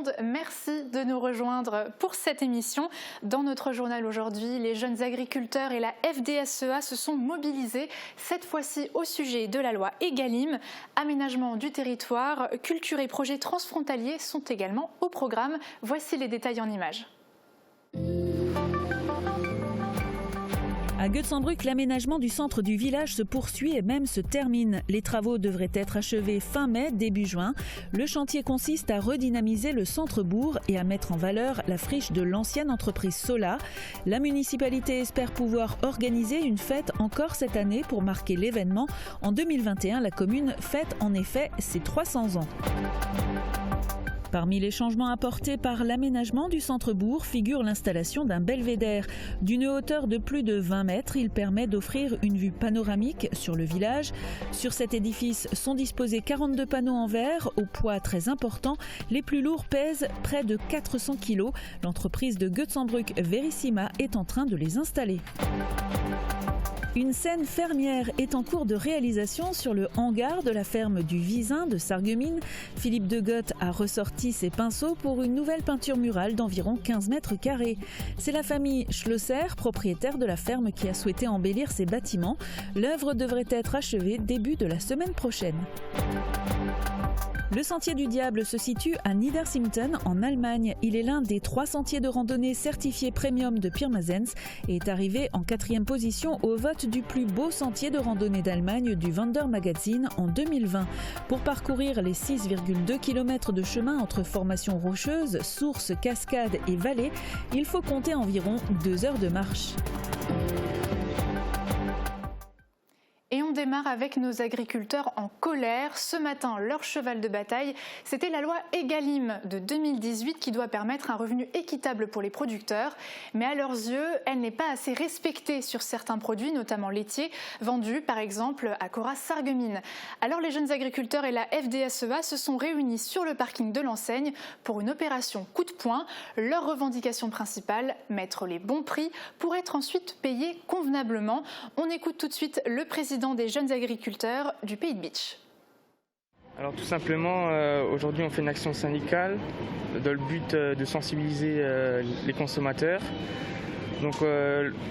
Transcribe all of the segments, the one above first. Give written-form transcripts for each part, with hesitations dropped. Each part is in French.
monde, merci de nous rejoindre pour cette émission. Dans notre journal aujourd'hui, les jeunes agriculteurs et la FDSEA se sont mobilisés, cette fois-ci au sujet de la loi Egalim. Aménagement du territoire, culture et projets transfrontaliers sont également au programme. Voici les détails en images. À Goetzenbruck, l'aménagement du centre du village se poursuit et même se termine. Les travaux devraient être achevés fin mai, début juin. Le chantier consiste à redynamiser le centre-bourg et à mettre en valeur la friche de l'ancienne entreprise Sola. La municipalité espère pouvoir organiser une fête encore cette année pour marquer l'événement. En 2021, la commune fête en effet ses 300 ans. Parmi les changements apportés par l'aménagement du centre-bourg figure l'installation d'un belvédère. D'une hauteur de plus de 20 mètres, il permet d'offrir une vue panoramique sur le village. Sur cet édifice sont disposés 42 panneaux en verre au poids très important. Les plus lourds pèsent près de 400 kg. L'entreprise de Goetzenbruck Verissima est en train de les installer. Une scène fermière est en cours de réalisation sur le hangar de la ferme du Visin de Sarreguemines. Philippe de Goth a ressorti ses pinceaux pour une nouvelle peinture murale d'environ 15 mètres carrés. C'est la famille Schlosser, propriétaire de la ferme, qui a souhaité embellir ses bâtiments. L'œuvre devrait être achevée début de la semaine prochaine. Le Sentier du Diable se situe à Niedersimten en Allemagne. Il est l'un des 3 sentiers de randonnée certifiés premium de Pirmasens et est arrivé en 4e position au vote du plus beau sentier de randonnée d'Allemagne du Wandermagazin en 2020. Pour parcourir les 6,2 km de chemin entre formations rocheuses, sources, cascades et vallées, il faut compter environ 2 heures de marche. Et on démarre avec nos agriculteurs en colère. Ce matin, leur cheval de bataille, c'était la loi Egalim de 2018 qui doit permettre un revenu équitable pour les producteurs. Mais à leurs yeux, elle n'est pas assez respectée sur certains produits, notamment laitiers, vendus par exemple à Cora Sarreguemines. Alors les jeunes agriculteurs et la FDSEA se sont réunis sur le parking de l'enseigne pour une opération coup de poing. Leur revendication principale, mettre les bons prix pour être ensuite payés convenablement. On écoute tout de suite le président des jeunes agriculteurs du Pays de Bitche. Alors tout simplement, aujourd'hui on fait une action syndicale dans le but de sensibiliser les consommateurs. Donc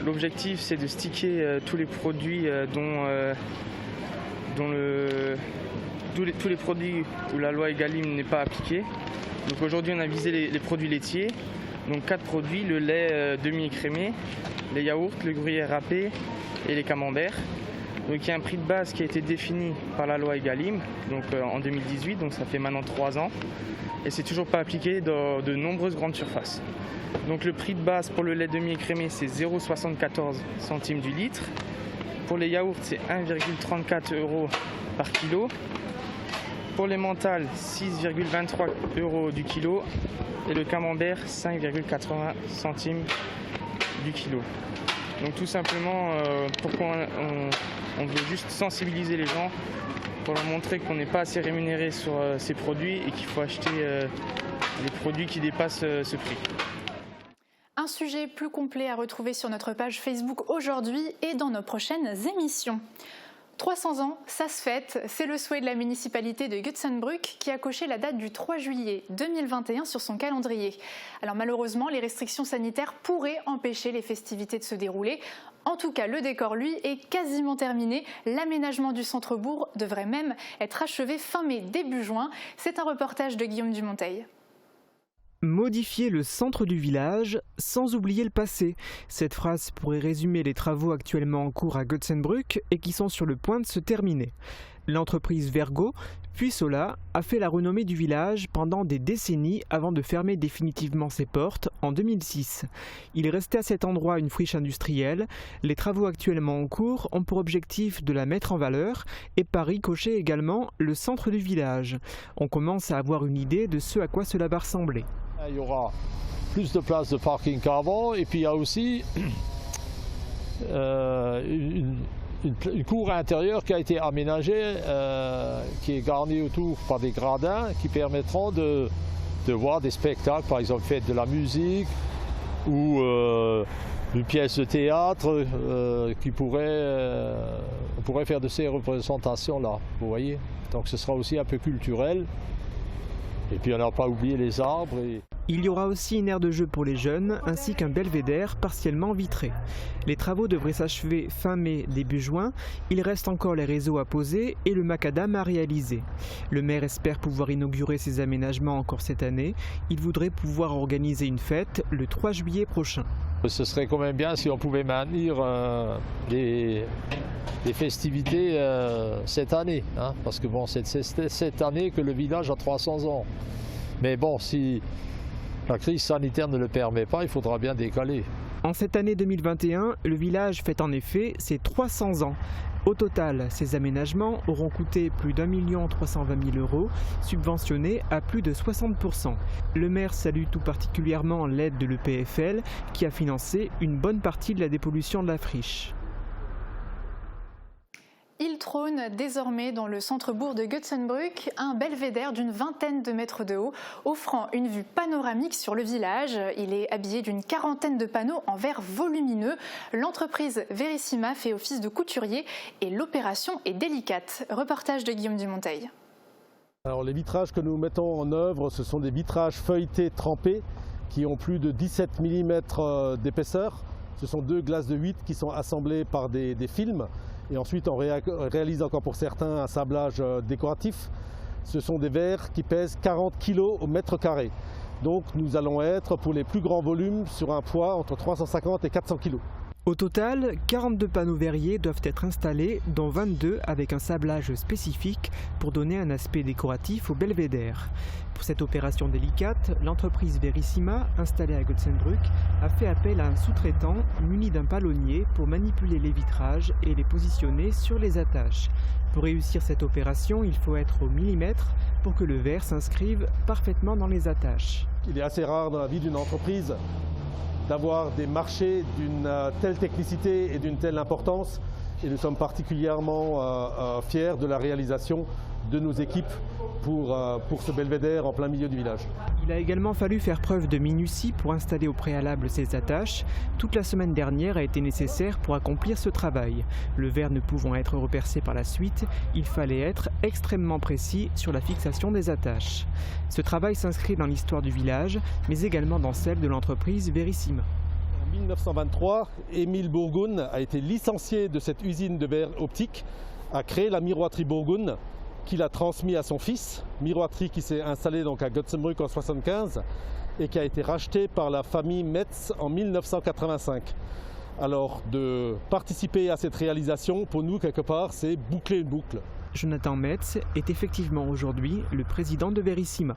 l'objectif c'est de sticker tous les produits tous les produits où la loi Egalim n'est pas appliquée. Donc aujourd'hui on a visé les produits laitiers, donc 4 produits, le lait demi-écrémé, les yaourts, le gruyère râpé et les camemberts. Donc il y a un prix de base qui a été défini par la loi Egalim donc, en 2018, donc ça fait maintenant 3 ans. Et c'est toujours pas appliqué dans de nombreuses grandes surfaces. Donc le prix de base pour le lait demi-écrémé c'est 0,74 centimes du litre. Pour les yaourts c'est 1,34 € par kilo. Pour les mentales 6,23 € du kilo. Et le camembert 5,80 centimes du kilo. Donc tout simplement, pourquoi on veut juste sensibiliser les gens pour leur montrer qu'on n'est pas assez rémunéré sur ces produits et qu'il faut acheter les produits qui dépassent ce prix. Un sujet plus complet à retrouver sur notre page Facebook aujourd'hui et dans nos prochaines émissions. 300 ans, ça se fête, c'est le souhait de la municipalité de Goetzenbruck qui a coché la date du 3 juillet 2021 sur son calendrier. Alors malheureusement, les restrictions sanitaires pourraient empêcher les festivités de se dérouler. En tout cas, le décor, lui, est quasiment terminé. L'aménagement du centre-bourg devrait même être achevé fin mai, début juin. C'est un reportage de Guillaume Dumonteil. Modifier le centre du village sans oublier le passé. Cette phrase pourrait résumer les travaux actuellement en cours à Goetzenbruck et qui sont sur le point de se terminer. L'entreprise Vergo, puis Sola, a fait la renommée du village pendant des décennies avant de fermer définitivement ses portes en 2006. Il restait à cet endroit une friche industrielle. Les travaux actuellement en cours ont pour objectif de la mettre en valeur et par ricochet également le centre du village. On commence à avoir une idée de ce à quoi cela va ressembler. Il y aura plus de places de parking qu'avant et puis il y a aussi une cour intérieure qui a été aménagée, qui est garnie autour par des gradins qui permettront de voir des spectacles, par exemple fête de la musique ou une pièce de théâtre on pourrait faire de ces représentations-là, vous voyez. Donc ce sera aussi un peu culturel. Et puis on n'a pas oublié les arbres. Il y aura aussi une aire de jeu pour les jeunes, ainsi qu'un belvédère partiellement vitré. Les travaux devraient s'achever fin mai, début juin. Il reste encore les réseaux à poser et le macadam à réaliser. Le maire espère pouvoir inaugurer ces aménagements encore cette année. Il voudrait pouvoir organiser une fête le 3 juillet prochain. Ce serait quand même bien si on pouvait maintenir les festivités cette année, hein, parce que bon, c'est cette année que le village a 300 ans. Mais bon, si la crise sanitaire ne le permet pas, il faudra bien décaler. En cette année 2021, le village fête en effet ses 300 ans. Au total, ces aménagements auront coûté plus d'1 320 000 €, subventionnés à plus de 60%. Le maire salue tout particulièrement l'aide de l'EPFL qui a financé une bonne partie de la dépollution de la friche. Il trône désormais dans le centre-bourg de Götzenbrück un belvédère d'une vingtaine de mètres de haut, offrant une vue panoramique sur le village. Il est habillé d'une quarantaine de panneaux en verre volumineux. L'entreprise Verissima fait office de couturier et l'opération est délicate. Reportage de Guillaume Dumonteil. Alors, les vitrages que nous mettons en œuvre, ce sont des vitrages feuilletés trempés qui ont plus de 17 mm d'épaisseur. Ce sont 2 glaces de 8 qui sont assemblées par des films. Et ensuite, on réalise encore pour certains un sablage décoratif. Ce sont des verres qui pèsent 40 kg au mètre carré. Donc nous allons être pour les plus grands volumes sur un poids entre 350 et 400 kg. Au total, 42 panneaux verriers doivent être installés, dont 22 avec un sablage spécifique pour donner un aspect décoratif au belvédère. Pour cette opération délicate, l'entreprise Verissima, installée à Götzenbrück, a fait appel à un sous-traitant muni d'un palonnier pour manipuler les vitrages et les positionner sur les attaches. Pour réussir cette opération, il faut être au millimètre pour que le verre s'inscrive parfaitement dans les attaches. Il est assez rare dans la vie d'une entreprise d'avoir des marchés d'une telle technicité et d'une telle importance. Et nous sommes particulièrement fiers de la réalisation de nos équipes pour ce belvédère en plein milieu du village. Il a également fallu faire preuve de minutie pour installer au préalable ces attaches. Toute la semaine dernière a été nécessaire pour accomplir ce travail. Le verre ne pouvant être repercé par la suite, il fallait être extrêmement précis sur la fixation des attaches. Ce travail s'inscrit dans l'histoire du village, mais également dans celle de l'entreprise Verissima. En 1923, Émile Bourgoun a été licencié de cette usine de verre optique, a créé la miroiterie Bourgoun, qu'il a transmis à son fils, miroiterie qui s'est installée donc à Götzenbrück en 1975 et qui a été rachetée par la famille Metz en 1985. Alors de participer à cette réalisation, pour nous quelque part, c'est boucler une boucle. Jonathan Metz est effectivement aujourd'hui le président de Verissima.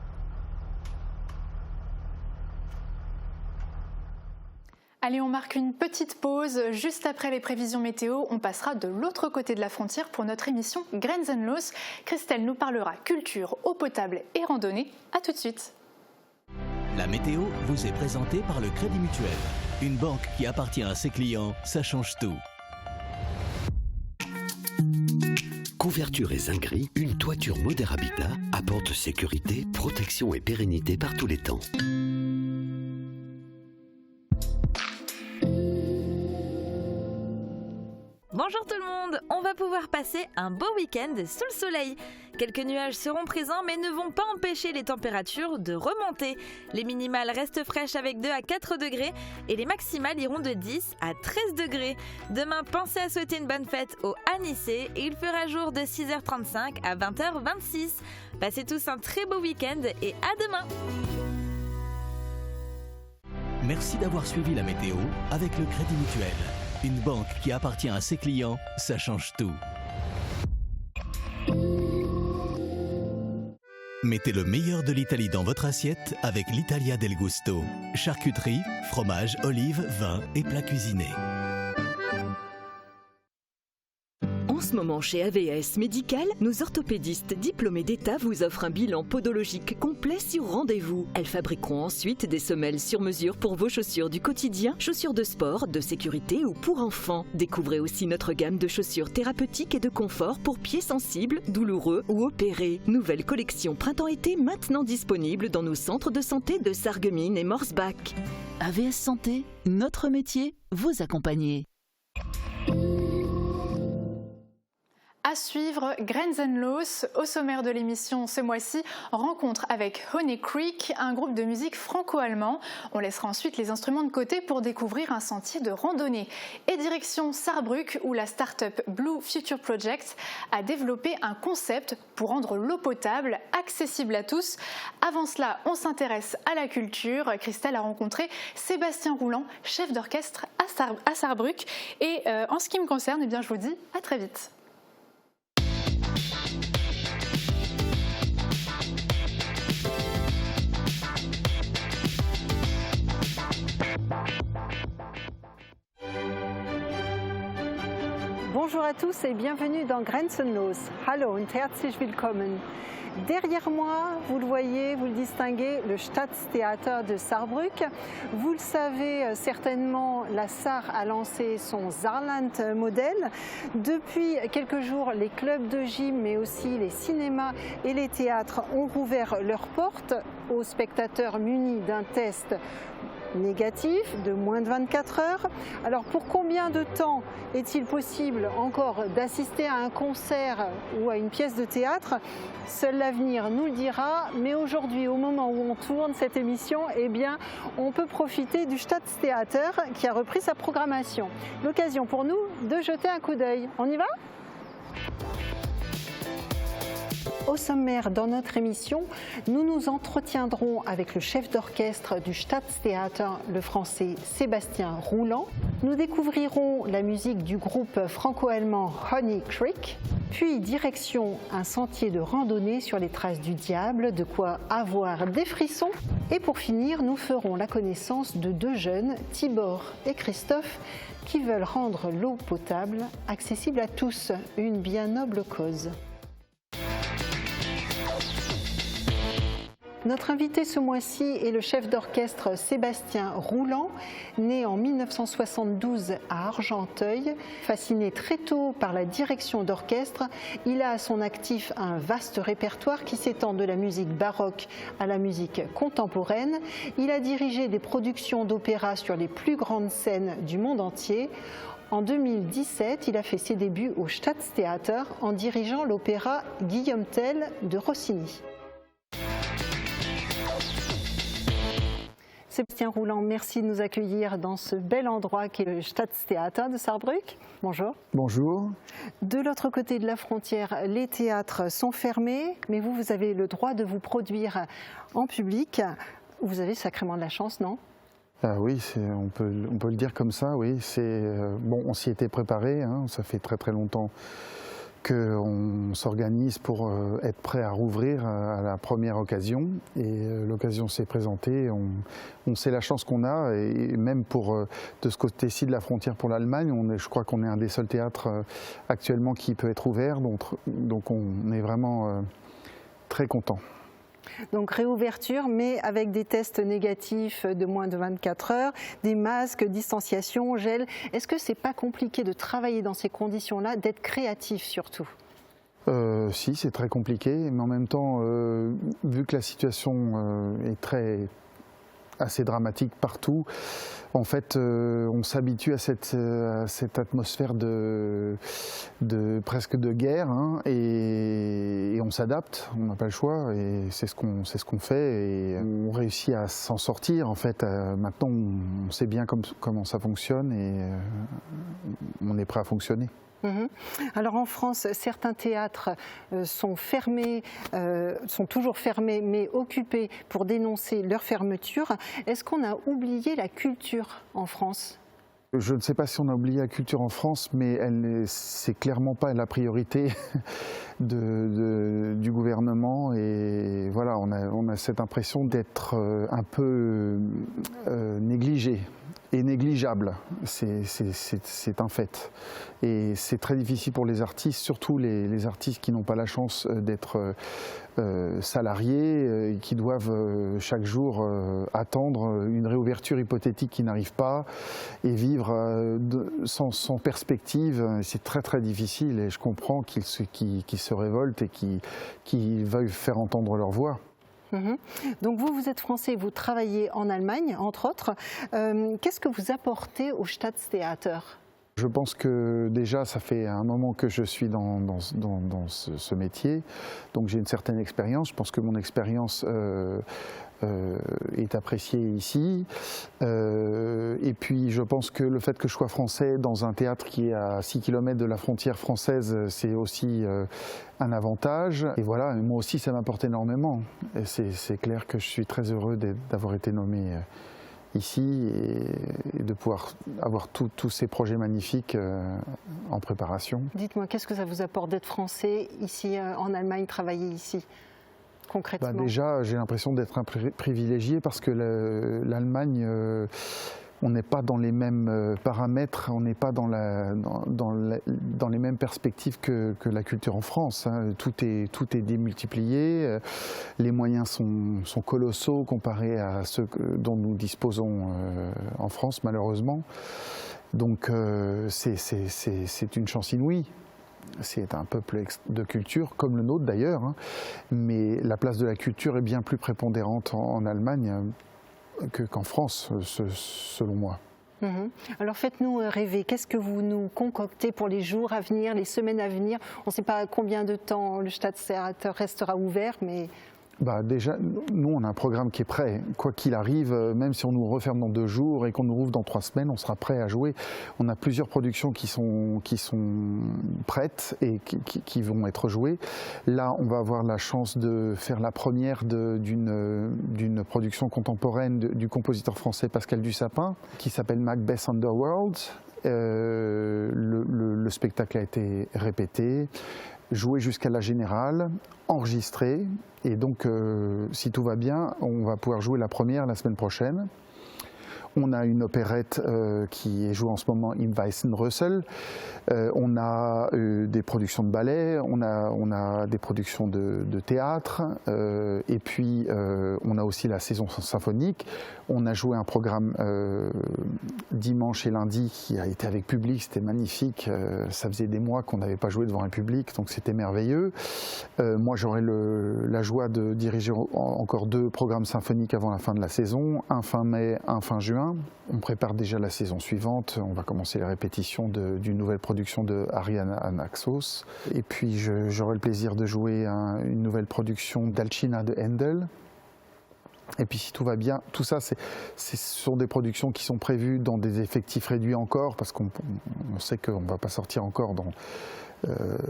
Allez, on marque une petite pause. Juste après les prévisions météo, on passera de l'autre côté de la frontière pour notre émission Grenzenlos. Christelle nous parlera culture, eau potable et randonnée. A tout de suite. La météo vous est présentée par le Crédit Mutuel. Une banque qui appartient à ses clients, ça change tout. Couverture et zinguerie, une toiture Moder Habitat apporte sécurité, protection et pérennité par tous les temps. Bonjour tout le monde, on va pouvoir passer un beau week-end sous le soleil. Quelques nuages seront présents mais ne vont pas empêcher les températures de remonter. Les minimales restent fraîches avec 2 à 4 degrés et les maximales iront de 10 à 13 degrés. Demain, pensez à souhaiter une bonne fête aux Anissés et il fera jour de 6h35 à 20h26. Passez tous un très beau week-end et à demain. Merci d'avoir suivi la météo avec le Crédit Mutuel. Une banque qui appartient à ses clients, ça change tout. Mettez le meilleur de l'Italie dans votre assiette avec l'Italia del Gusto. Charcuterie, fromage, olives, vin et plats cuisinés. En ce moment, chez AVS Médical, nos orthopédistes diplômés d'État vous offrent un bilan podologique complet sur rendez-vous. Elles fabriqueront ensuite des semelles sur mesure pour vos chaussures du quotidien, chaussures de sport, de sécurité ou pour enfants. Découvrez aussi notre gamme de chaussures thérapeutiques et de confort pour pieds sensibles, douloureux ou opérés. Nouvelle collection printemps-été maintenant disponible dans nos centres de santé de Sarreguemines et Morsbach. AVS Santé, notre métier, vous accompagner. À À suivre, Grenzenlos. Au sommaire de l'émission ce mois-ci, rencontre avec Honey Creek, un groupe de musique franco-allemand. On laissera ensuite les instruments de côté pour découvrir un sentier de randonnée. Et direction Sarrebruck, où la start-up Blue Future Project a développé un concept pour rendre l'eau potable accessible à tous. Avant cela, on s'intéresse à la culture. Christelle a rencontré Sébastien Rouland, chef d'orchestre à Sarrebruck. Et en ce qui me concerne, eh bien, je vous dis à très vite. Bonjour à tous et bienvenue dans Grenzenlos. Hallo und herzlich willkommen. Derrière moi, vous le voyez, vous le distinguez, le Staatstheater de Sarrebruck. Vous le savez certainement, la SAR a lancé son Saarland Model. Depuis quelques jours, les clubs de gym, mais aussi les cinémas et les théâtres ont rouvert leurs portes aux spectateurs munis d'un test négatif de moins de 24 heures. Alors pour combien de temps est-il possible encore d'assister à un concert ou à une pièce de théâtre? Seul l'avenir nous le dira, mais aujourd'hui, au moment où on tourne cette émission, eh bien, on peut profiter du Staatstheater qui a repris sa programmation. L'occasion pour nous de jeter un coup d'œil. On y va ? Au sommaire, dans notre émission, nous nous entretiendrons avec le chef d'orchestre du Staatstheater, le français Sébastien Rouland. Nous découvrirons la musique du groupe franco-allemand Honey Creek, puis direction un sentier de randonnée sur les traces du diable, de quoi avoir des frissons. Et pour finir, nous ferons la connaissance de deux jeunes, Tibor et Christophe, qui veulent rendre l'eau potable accessible à tous, une bien noble cause. Notre invité ce mois-ci est le chef d'orchestre Sébastien Rouland, né en 1972 à Argenteuil. Fasciné très tôt par la direction d'orchestre, il a à son actif un vaste répertoire qui s'étend de la musique baroque à la musique contemporaine. Il a dirigé des productions d'opéra sur les plus grandes scènes du monde entier. En 2017, il a fait ses débuts au Staatstheater en dirigeant l'opéra Guillaume Tell de Rossini. Sébastien Rouland, merci de nous accueillir dans ce bel endroit qui est le Staatstheater de Sarrebruck. Bonjour. Bonjour. De l'autre côté de la frontière, les théâtres sont fermés, mais vous avez le droit de vous produire en public. Vous avez sacrément de la chance, non ? Oui, on peut le dire comme ça, oui. Bon, on s'y était préparé, hein, ça fait très très longtemps qu'on s'organise pour être prêt à rouvrir à la première occasion. Et l'occasion s'est présentée. On sait la chance qu'on a, et même de ce côté-ci de la frontière pour l'Allemagne, je crois qu'on est un des seuls théâtres actuellement qui peut être ouvert. Donc on est vraiment très content. Donc réouverture, mais avec des tests négatifs de moins de 24 heures, des masques, distanciation, gel. Est-ce que c'est pas compliqué de travailler dans ces conditions-là, d'être créatif surtout ? Si, c'est très compliqué, mais en même temps, vu que la situation est assez dramatique partout, en fait, on s'habitue à cette atmosphère presque de guerre, hein, et on s'adapte, on n'a pas le choix, et c'est ce qu'on fait, et on réussit à s'en sortir. En fait, maintenant, on sait bien comment ça fonctionne, et on est prêt à fonctionner. Alors en France, certains théâtres sont fermés, sont toujours fermés, mais occupés pour dénoncer leur fermeture. Est-ce qu'on a oublié la culture en France ? Je ne sais pas si on a oublié la culture en France, mais c'est clairement pas la priorité du gouvernement. Et voilà, on a cette impression d'être un peu négligé. Et négligeable, c'est un fait. Et c'est très difficile pour les artistes, surtout les artistes qui n'ont pas la chance d'être salariés, qui doivent chaque jour attendre une réouverture hypothétique qui n'arrive pas, et vivre sans perspective. C'est très très difficile, et je comprends qu'ils se révoltent et qu'ils veuillent faire entendre leur voix. Donc vous êtes français, vous travaillez en Allemagne, entre autres. Qu'est-ce que vous apportez au Staatstheater ? Je pense que déjà, ça fait un moment que je suis dans ce métier, donc j'ai une certaine expérience. Je pense que mon expérience est appréciée ici. Et puis, je pense que le fait que je sois français dans un théâtre qui est à 6 km de la frontière française, c'est aussi un avantage. Et voilà, moi aussi, ça m'apporte énormément. Et c'est clair que je suis très heureux d'avoir été nommé ici et de pouvoir avoir tous ces projets magnifiques en préparation. Dites-moi, qu'est-ce que ça vous apporte d'être français ici en Allemagne, travailler ici concrètement? Déjà, j'ai l'impression d'être un privilégié parce que l'Allemagne, on n'est pas dans les mêmes paramètres, on n'est pas dans les mêmes perspectives que la culture en France. Hein. Tout est démultiplié, les moyens sont colossaux comparés à ceux dont nous disposons en France, malheureusement. Donc c'est une chance inouïe. C'est un peuple de culture, comme le nôtre d'ailleurs, hein. Mais la place de la culture est bien plus prépondérante en Allemagne qu'en France, selon moi. Alors faites-nous rêver, qu'est-ce que vous nous concoctez pour les jours à venir, les semaines à venir? On ne sait pas combien de temps le Staatstheater restera ouvert, mais... Déjà, nous, on a un programme qui est prêt. Quoi qu'il arrive, même si on nous referme dans 2 jours et qu'on nous rouvre dans 3 semaines, on sera prêt à jouer. On a plusieurs productions qui sont prêtes et qui vont être jouées. Là, on va avoir la chance de faire la première d'une production contemporaine du compositeur français Pascal Dussapin, qui s'appelle Macbeth Underworld. Le spectacle a été répété, joué jusqu'à la Générale, enregistré, et donc si tout va bien, on va pouvoir jouer la première la semaine prochaine. On a une opérette qui est jouée en ce moment, Im Weißen Rössel. On a des productions de ballet, on a des productions de théâtre, et puis on a aussi la saison symphonique. On a joué un programme dimanche et lundi qui a été avec public, c'était magnifique. Ça faisait des mois qu'on n'avait pas joué devant un public, donc c'était merveilleux. Moi, j'aurai la joie de diriger encore 2 programmes symphoniques avant la fin de la saison, un fin mai, un fin juin. On prépare déjà la saison suivante, on va commencer les répétitions d'une nouvelle production de Ariane Anaxos. Et puis j'aurai le plaisir de jouer une nouvelle production d'Alcina de Handel. Et puis si tout va bien, tout ça, ce sont des productions qui sont prévues dans des effectifs réduits encore, parce qu'on sait qu'on ne va pas sortir encore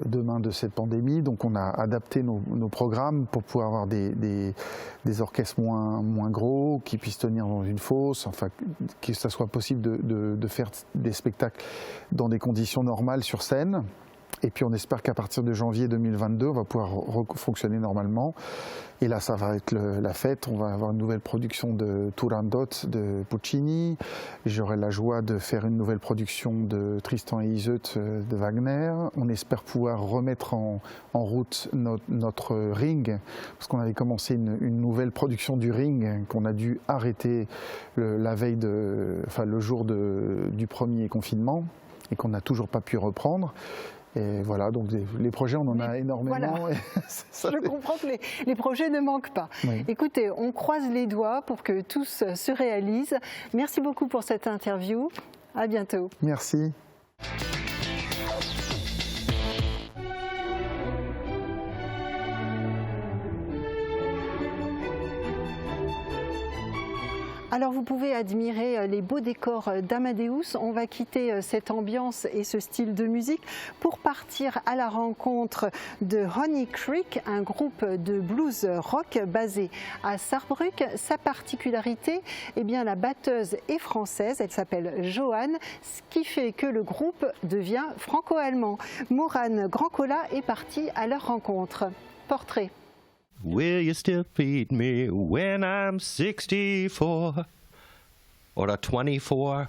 demain de cette pandémie. Donc on a adapté nos programmes pour pouvoir avoir des orchestres moins gros, qui puissent tenir dans une fosse, enfin que ça soit possible de faire des spectacles dans des conditions normales sur scène. Et puis on espère qu'à partir de janvier 2022, on va pouvoir fonctionner normalement. Et là, ça va être la fête. On va avoir une nouvelle production de Turandot de Puccini. J'aurai la joie de faire une nouvelle production de Tristan et Iseut de Wagner. On espère pouvoir remettre en route notre Ring, parce qu'on avait commencé une nouvelle production du Ring qu'on a dû arrêter le jour du premier confinement et qu'on n'a toujours pas pu reprendre. Et voilà, donc les projets, on en a énormément. Voilà. Je comprends que les projets ne manquent pas. Oui. Écoutez, on croise les doigts pour que tout se réalise. Merci beaucoup pour cette interview. À bientôt. Merci. Alors vous pouvez admirer les beaux décors d'Amadeus. On va quitter cette ambiance et ce style de musique pour partir à la rencontre de Honey Creek, un groupe de blues rock basé à Saarbrück. Sa particularité, la batteuse est française, elle s'appelle Joanne, ce qui fait que le groupe devient franco-allemand. Moran Grandcola est parti à leur rencontre. Portrait. Will you still feed me when I'm 64 or 24?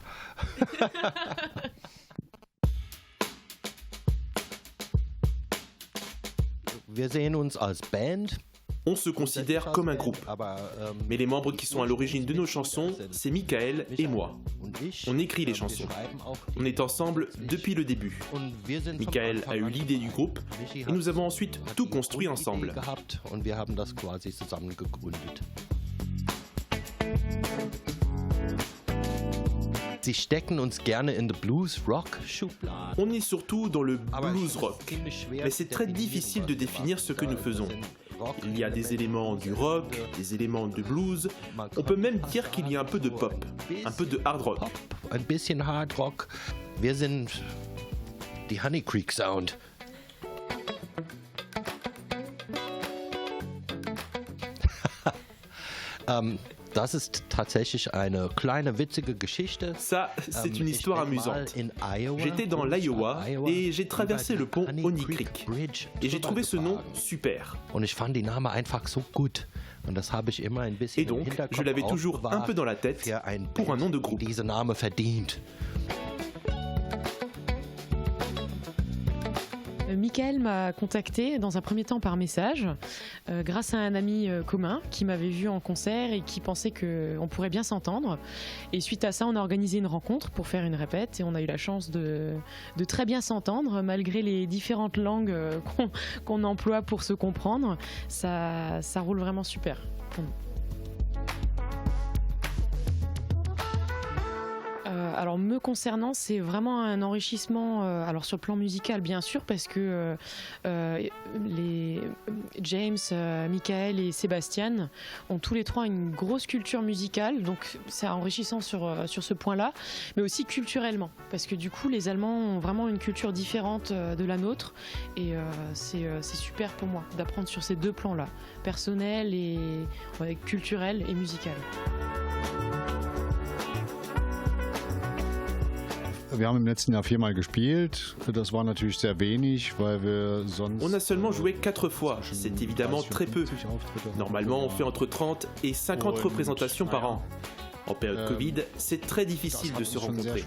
Wir sehen uns als Band. On se considère comme un groupe, mais les membres qui sont à l'origine de nos chansons, c'est Michael et moi. On écrit les chansons. On est ensemble depuis le début. Michael a eu l'idée du groupe et nous avons ensuite tout construit ensemble. Sie stecken uns gerne in the Blues-Rock-Schublade. On est surtout dans le blues rock, mais c'est très difficile de définir ce que nous faisons. Il y a des éléments du rock, des éléments du blues. On peut même dire qu'il y a un peu de pop, un peu de hard rock. Ein bisschen Hard Rock. Wir sind die Honey Creek Sound. Das ist tatsächlich eine kleine witzige Geschichte. Ça, c'est une histoire amusante. J'étais dans l'Iowa et j'ai traversé le pont Honey Creek. Et j'ai trouvé ce nom super. Und ich fand die Name einfach so gut. Und das habe ich immer ein bisschen Et donc, je l'avais toujours un peu dans la tête pour un nom de groupe. Dieser Name verdient. Michael m'a contacté dans un premier temps par message grâce à un ami commun qui m'avait vu en concert et qui pensait qu'on pourrait bien s'entendre. Et suite à ça, on a organisé une rencontre pour faire une répète et on a eu la chance de très bien s'entendre malgré les différentes langues qu'on emploie pour se comprendre. Ça roule vraiment super pour nous. Alors me concernant, c'est vraiment un enrichissement, alors sur le plan musical bien sûr, parce que les James, Michael et Sébastien ont tous les trois une grosse culture musicale, donc c'est enrichissant sur ce point-là, mais aussi culturellement, parce que du coup les Allemands ont vraiment une culture différente de la nôtre, et c'est super pour moi d'apprendre sur ces deux plans-là, personnel et culturel et musical. Wir haben im letzten Jahr 4-mal gespielt. Das war natürlich sehr wenig, weil wir sonst. On a seulement joué 4 fois. C'est évidemment très peu. Normalement, on fait entre 30 et 50 représentations par an. En période Covid, c'est très difficile de se rencontrer.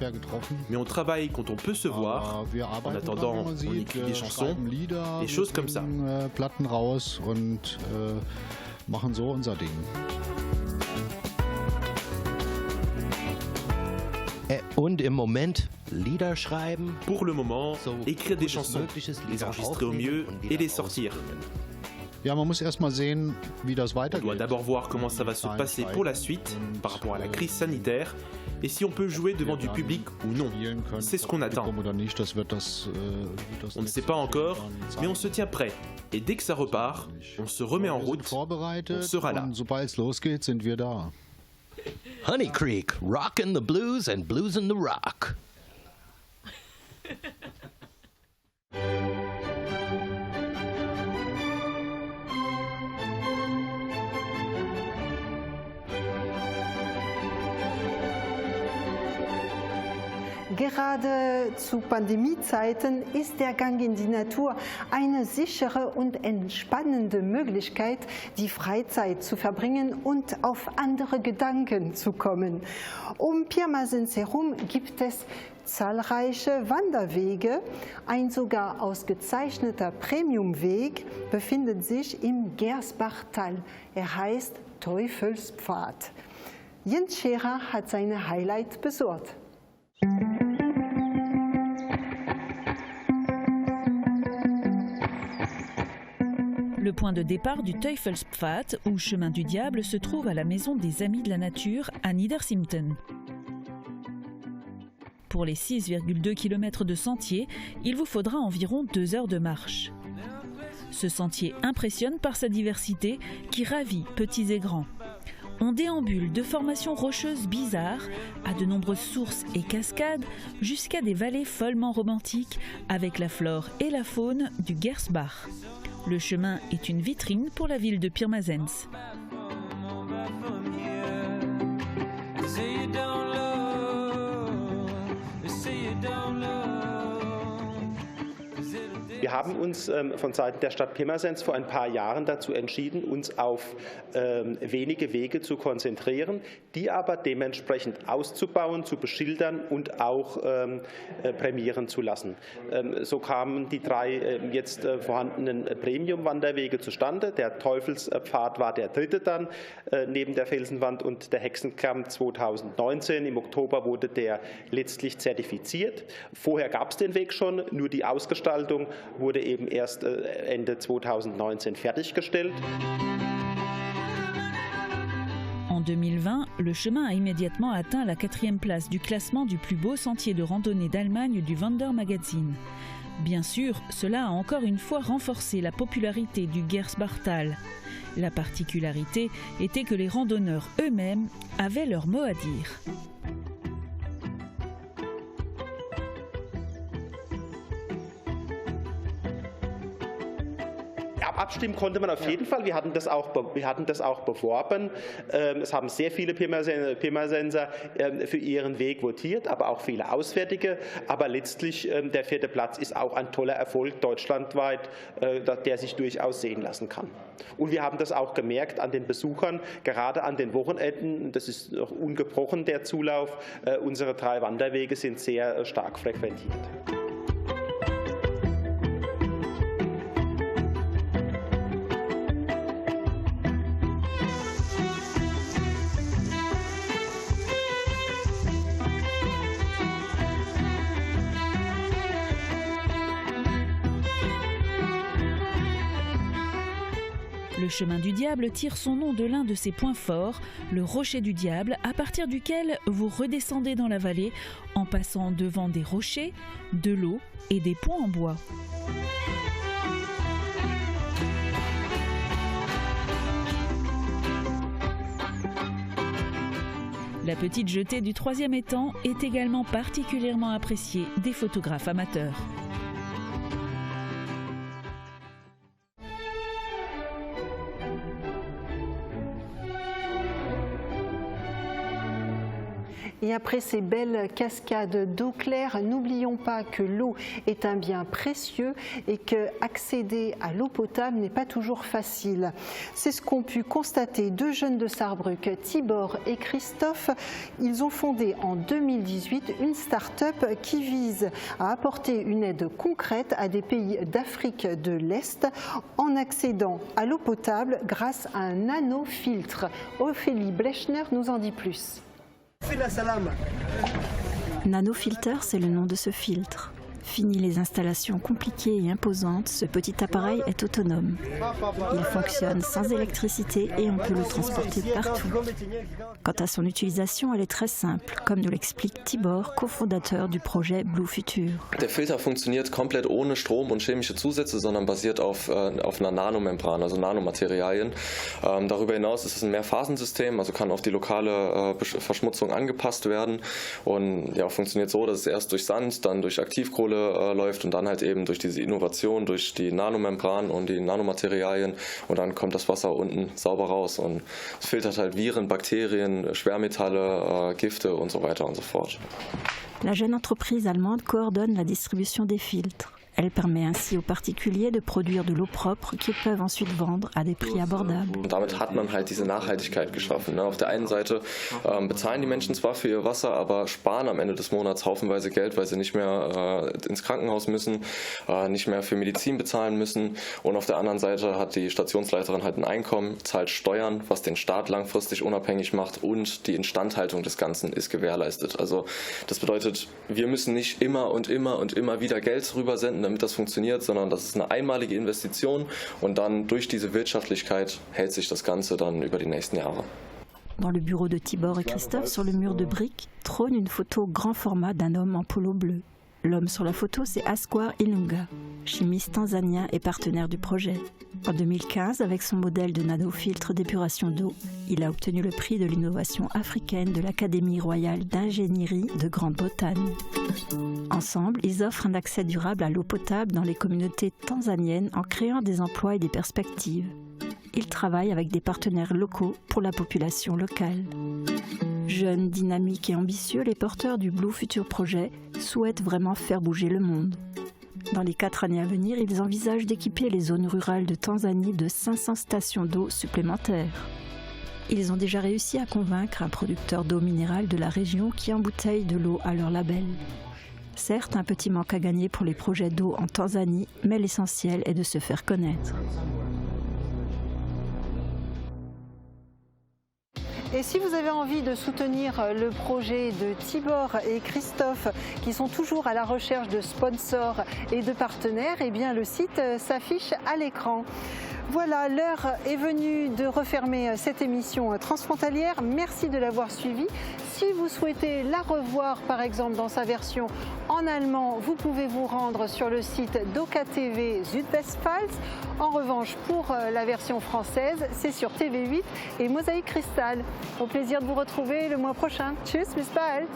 Mais on travaille quand on peut se voir. En attendant, on écrit des chansons, des choses comme ça. Platten raus und machen so unser Ding. Und im Moment Lieder schreiben. Pour le moment, écrire des chansons, les enregistrer au mieux et les sortir. Ja, man muss erst mal sehen, wie das weitergeht. On doit d'abord voir comment ça va se passer pour la suite par rapport à la crise sanitaire et si on peut jouer devant du public ou non. C'est ce qu'on attend. On ne sait pas encore, mais on se tient prêt. Et dès que ça repart, on se remet en route. On sera là. Sobald es losgeht, sind wir da. Honey Creek, rockin' the blues and bluesin' the rock. Gerade zu Pandemiezeiten ist der Gang in die Natur eine sichere und entspannende Möglichkeit, die Freizeit zu verbringen und auf andere Gedanken zu kommen. Um Pirmasens herum gibt es zahlreiche Wanderwege. Ein sogar ausgezeichneter Premiumweg befindet sich im Gersbachtal. Er heißt Teufelspfad. Jens Scherer hat seine Highlight besorgt. Le point de départ du Teufelspfad, ou chemin du diable, se trouve à la maison des Amis de la Nature à Niedersimten. Pour les 6,2 km de sentier, il vous faudra environ 2 heures de marche. Ce sentier impressionne par sa diversité qui ravit petits et grands. On déambule de formations rocheuses bizarres à de nombreuses sources et cascades jusqu'à des vallées follement romantiques avec la flore et la faune du Gersbach. Le chemin est une vitrine pour la ville de Pirmasens. Wir haben uns von Seiten der Stadt Pirmasens vor ein paar Jahren dazu entschieden, uns auf wenige Wege zu konzentrieren, die aber dementsprechend auszubauen, zu beschildern und auch prämieren zu lassen. So kamen die 3 jetzt vorhandenen Premium-Wanderwege zustande. Der Teufelspfad war der 3. dann neben der Felsenwand und der Hexenkamm 2019. Im Oktober wurde der letztlich zertifiziert. Vorher gab es den Weg schon, nur die Ausgestaltung wurde eben erst Ende 2019 fertiggestellt. En 2020, le chemin a immédiatement atteint la 4e place du classement du plus beau sentier de randonnée d'Allemagne du Wandermagazin. Bien sûr, cela a encore une fois renforcé la popularité du Gersbachtal. La particularité était que les randonneurs eux-mêmes avaient leur mot à dire. Abstimmen konnte man auf jeden Fall. Wir hatten das auch beworben. Es haben sehr viele Pirmasенser für ihren Weg votiert, aber auch viele Auswärtige. Aber letztlich der 4. Platz ist auch ein toller Erfolg deutschlandweit, der sich durchaus sehen lassen kann. Und wir haben das auch gemerkt an den Besuchern, gerade an den Wochenenden. Das ist noch ungebrochen, der Zulauf. Unsere 3 Wanderwege sind sehr stark frequentiert. Le chemin du diable tire son nom de l'un de ses points forts, le rocher du diable, à partir duquel vous redescendez dans la vallée en passant devant des rochers, de l'eau et des ponts en bois. La petite jetée du 3e étang est également particulièrement appréciée des photographes amateurs. Et après ces belles cascades d'eau claire, n'oublions pas que l'eau est un bien précieux et qu'accéder à l'eau potable n'est pas toujours facile. C'est ce qu'ont pu constater 2 jeunes de Sarrebruck, Tibor et Christophe. Ils ont fondé en 2018 une start-up qui vise à apporter une aide concrète à des pays d'Afrique de l'Est en accédant à l'eau potable grâce à un nanofiltre. Ophélie Blechner nous en dit plus. Nanofilter, c'est le nom de ce filtre. Fini les installations compliquées et imposantes, ce petit appareil est autonome. Il fonctionne sans électricité et on peut le transporter partout. Quant à son utilisation, elle est très simple, comme nous l'explique Tibor, cofondateur du projet Blue Future. Der Filter funktioniert komplett ohne Strom und chemische Zusätze, sondern basiert auf einer Nanomembran, also Nanomaterialien. Darüber hinaus ist es ein Mehrphasensystem, also kann auf die lokale Verschmutzung angepasst werden und ja, funktioniert so, dass es erst durch Sand, dann durch Aktivkohle läuft und dann halt eben durch diese Innovation, durch die Nanomembran und die Nanomaterialien und dann kommt das Wasser unten sauber raus und es filtert halt Viren, Bakterien, Schwermetalle, Gifte und so weiter und so fort. La jeune entreprise allemande coordonne la distribution des filtres. Elle permet ainsi aux particuliers de produire de l'eau propre qu'ils peuvent ensuite vendre à des prix abordables. Und damit hat man halt diese Nachhaltigkeit geschaffen. Auf der einen Seite bezahlen die Menschen zwar für ihr Wasser, aber sparen am Ende des Monats haufenweise Geld, weil sie nicht mehr ins Krankenhaus müssen, nicht mehr für Medizin bezahlen müssen. Und auf der anderen Seite hat die Stationsleiterin halt ein Einkommen, zahlt Steuern, was den Staat langfristig unabhängig macht und die Instandhaltung des Ganzen ist gewährleistet. Also das bedeutet, wir müssen nicht immer und immer und immer wieder Geld rübersenden, damit das funktioniert, sondern das ist eine einmalige Investition und dann durch diese Wirtschaftlichkeit hält sich das Ganze dann über die nächsten Jahre. Dans le bureau de Tibor et Christophe, sur le mur de briques, trône une photo grand format d'un homme en polo bleu. L'homme sur la photo, c'est Asquar Ilunga, chimiste tanzanien et partenaire du projet. En 2015, avec son modèle de nanofiltre d'épuration d'eau, il a obtenu le prix de l'innovation africaine de l'Académie royale d'ingénierie de Grande-Bretagne. Ensemble, ils offrent un accès durable à l'eau potable dans les communautés tanzaniennes en créant des emplois et des perspectives. Ils travaillent avec des partenaires locaux pour la population locale. Jeunes, dynamiques et ambitieux, les porteurs du Blue Future Project souhaitent vraiment faire bouger le monde. Dans les 4 années à venir, ils envisagent d'équiper les zones rurales de Tanzanie de 500 stations d'eau supplémentaires. Ils ont déjà réussi à convaincre un producteur d'eau minérale de la région qui embouteille de l'eau à leur label. Certes, un petit manque à gagner pour les projets d'eau en Tanzanie, mais l'essentiel est de se faire connaître. Et si vous avez envie de soutenir le projet de Tibor et Christophe qui sont toujours à la recherche de sponsors et de partenaires, eh bien le site s'affiche à l'écran. Voilà, l'heure est venue de refermer cette émission transfrontalière. Merci de l'avoir suivie. Si vous souhaitez la revoir, par exemple, dans sa version en allemand, vous pouvez vous rendre sur le site d'OKTV Südwestpfalz. En revanche, pour la version française, c'est sur TV8 et Mosaïque Cristal. Au plaisir de vous retrouver le mois prochain. Tschüss, bis bald.